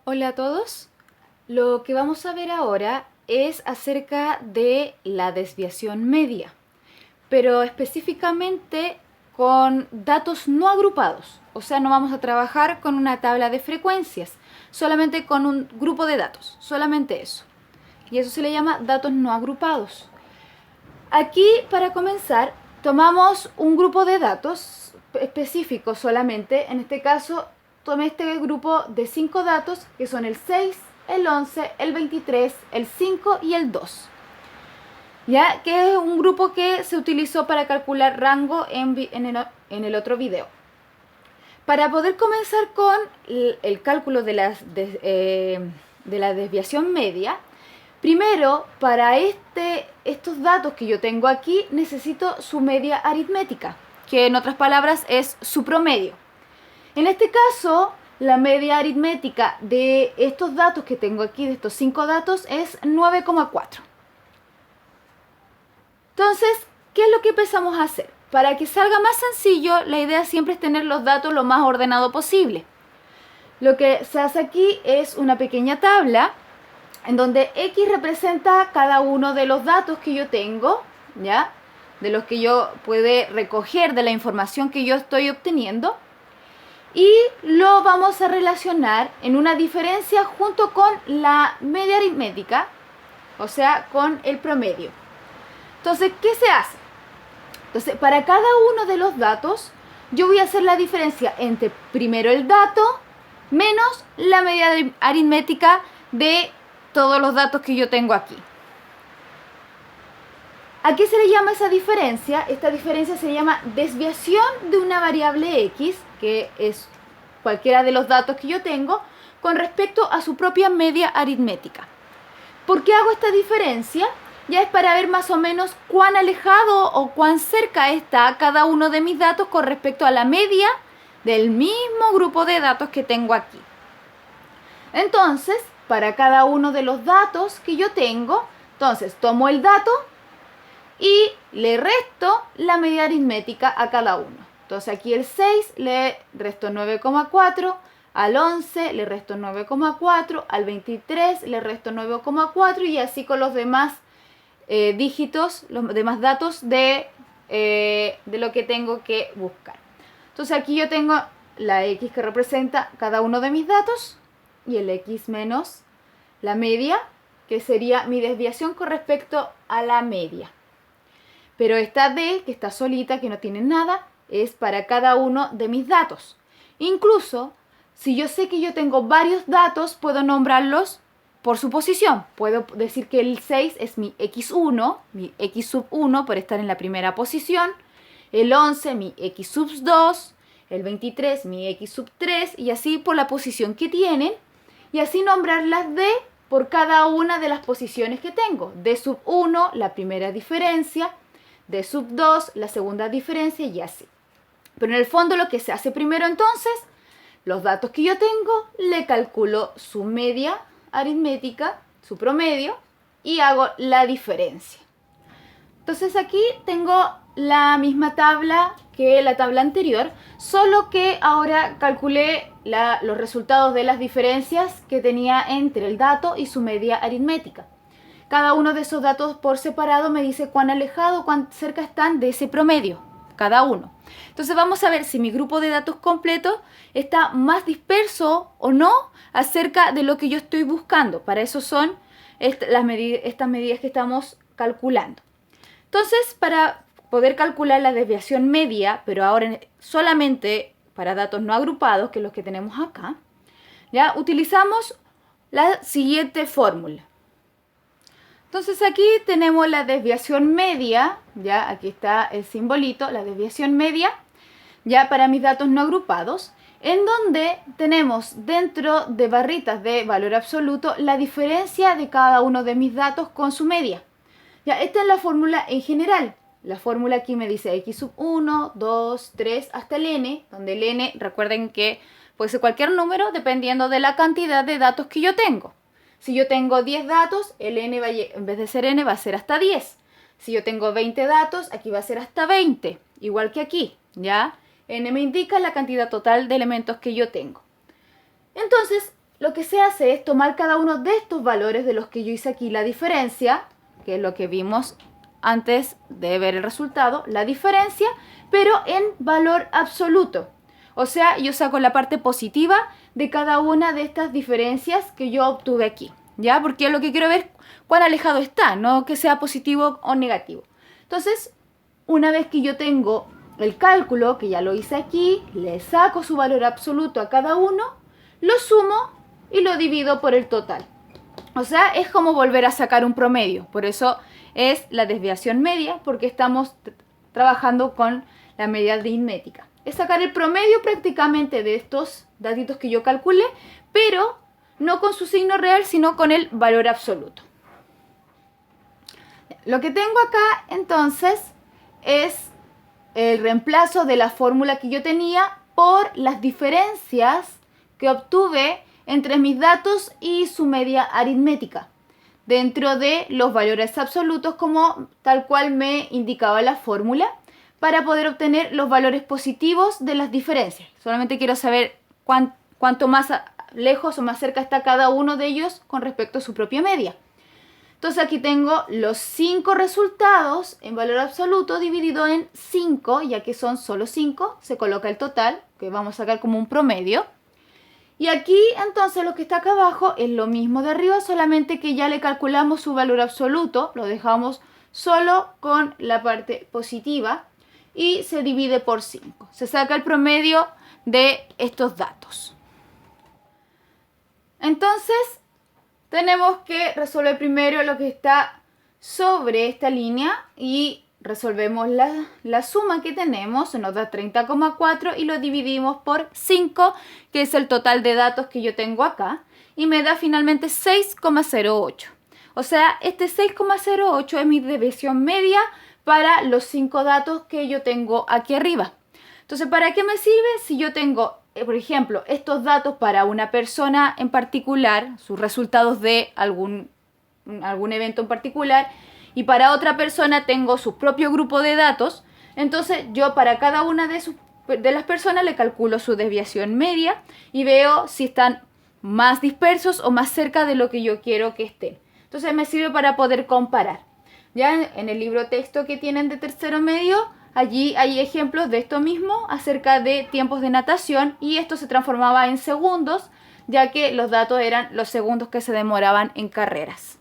Hola a todos. Lo que vamos a ver ahora es acerca de la desviación media, pero específicamente con datos no agrupados. O sea, no vamos a trabajar con una tabla de frecuencias, solamente con un grupo de datos, solamente eso. Y eso se le llama datos no agrupados. Aquí, para comenzar, tomamos un grupo de datos específicos solamente. En este caso, tomé este grupo de 5 datos que son el 6, el 11, el 23, el 5 y el 2. ¿Ya? Que es un grupo que se utilizó para calcular rango en el otro video. Para poder comenzar con el cálculo de la desviación media, primero, para estos datos que yo tengo aquí, necesito su media aritmética, que en otras palabras es su promedio. En este caso, la media aritmética de estos datos que tengo aquí, de estos 5 datos, es 9,4. Entonces, ¿qué es lo que empezamos a hacer? Para que salga más sencillo, la idea siempre es tener los datos lo más ordenado posible. Lo que se hace aquí es una pequeña tabla en donde X representa cada uno de los datos que yo tengo, ¿ya? De los que yo puedo recoger de la información que yo estoy obteniendo, y lo vamos a relacionar en una diferencia junto con la media aritmética, o sea, con el promedio. Entonces, ¿qué se hace? Entonces, para cada uno de los datos, yo voy a hacer la diferencia entre primero el dato menos la media aritmética de todos los datos que yo tengo aquí. ¿A qué se le llama esa diferencia? Esta diferencia se llama desviación de una variable X, que es cualquiera de los datos que yo tengo, con respecto a su propia media aritmética. ¿Por qué hago esta diferencia? Ya es para ver más o menos cuán alejado o cuán cerca está cada uno de mis datos con respecto a la media del mismo grupo de datos que tengo aquí. Entonces, para cada uno de los datos que yo tengo, entonces tomo el dato y le resto la media aritmética a cada uno. Entonces aquí el 6 le resto 9,4, al 11 le resto 9,4, al 23 le resto 9,4 y así con los demás dígitos, los demás datos de lo que tengo que buscar. Entonces aquí yo tengo la X que representa cada uno de mis datos y el X menos la media, que sería mi desviación con respecto a la media. Pero esta D, que está solita, que no tiene nada, es para cada uno de mis datos. Incluso, si yo sé que yo tengo varios datos, puedo nombrarlos por su posición. Puedo decir que el 6 es mi X1, mi X sub 1 por estar en la primera posición, el 11 mi X sub 2, el 23 mi X sub 3 y así por la posición que tienen y así nombrar las D por cada una de las posiciones que tengo. D sub 1 la primera diferencia, D sub 2 la segunda diferencia y así. Pero en el fondo lo que se hace primero entonces, los datos que yo tengo, le calculo su media aritmética, su promedio, y hago la diferencia. Entonces aquí tengo la misma tabla que la tabla anterior, solo que ahora calculé los resultados de las diferencias que tenía entre el dato y su media aritmética. Cada uno de esos datos por separado me dice cuán alejado, cuán cerca están de ese promedio, cada uno. Entonces vamos a ver si mi grupo de datos completo está más disperso o no acerca de lo que yo estoy buscando. Para eso son estas medidas que estamos calculando. Entonces, para poder calcular la desviación media, pero ahora solamente para datos no agrupados, que es los que tenemos acá, ¿ya? Utilizamos la siguiente fórmula. Entonces aquí tenemos la desviación media, ya aquí está el simbolito, la desviación media, ya para mis datos no agrupados, en donde tenemos dentro de barritas de valor absoluto la diferencia de cada uno de mis datos con su media. Ya, esta es la fórmula en general. La fórmula aquí me dice X sub 1, 2, 3 hasta el n, donde el n, recuerden que puede ser cualquier número dependiendo de la cantidad de datos que yo tengo. Si yo tengo 10 datos, el n en vez de ser n va a ser hasta 10. Si yo tengo 20 datos, aquí va a ser hasta 20, igual que aquí, ¿ya? N me indica la cantidad total de elementos que yo tengo. Entonces, lo que se hace es tomar cada uno de estos valores de los que yo hice aquí la diferencia, que es lo que vimos antes de ver el resultado, la diferencia, pero en valor absoluto. O sea, yo saco la parte positiva de cada una de estas diferencias que yo obtuve aquí, ¿ya? Porque lo que quiero ver es cuán alejado está, no que sea positivo o negativo. Entonces, una vez que yo tengo el cálculo, que ya lo hice aquí, le saco su valor absoluto a cada uno, lo sumo y lo divido por el total. O sea, es como volver a sacar un promedio. Por eso es la desviación media, porque estamos trabajando con la media aritmética. Es sacar el promedio prácticamente de estos datitos que yo calculé, pero no con su signo real, sino con el valor absoluto. Lo que tengo acá, entonces, es el reemplazo de la fórmula que yo tenía por las diferencias que obtuve entre mis datos y su media aritmética, dentro de los valores absolutos como tal cual me indicaba la fórmula, para poder obtener los valores positivos de las diferencias. Solamente quiero saber cuánto más lejos o más cerca está cada uno de ellos con respecto a su propia media. Entonces aquí tengo los 5 resultados en valor absoluto dividido en 5, ya que son solo 5, se coloca el total, que vamos a sacar como un promedio. Y aquí entonces lo que está acá abajo es lo mismo de arriba, solamente que ya le calculamos su valor absoluto, lo dejamos solo con la parte positiva y se divide por 5. Se saca el promedio de estos datos. Entonces tenemos que resolver primero lo que está sobre esta línea y resolvemos la suma que tenemos, nos da 30,4 y lo dividimos por 5, que es el total de datos que yo tengo acá, y me da finalmente 6,08. O sea, este 6,08 es mi desviación media para los 5 datos que yo tengo aquí arriba. Entonces, ¿para qué me sirve? Si yo tengo, por ejemplo, estos datos para una persona en particular, sus resultados de algún evento en particular, y para otra persona tengo su propio grupo de datos, entonces yo para cada una de las personas le calculo su desviación media y veo si están más dispersos o más cerca de lo que yo quiero que estén. Entonces me sirve para poder comparar. Ya en el libro texto que tienen de tercero medio, allí hay ejemplos de esto mismo acerca de tiempos de natación y esto se transformaba en segundos, ya que los datos eran los segundos que se demoraban en carreras.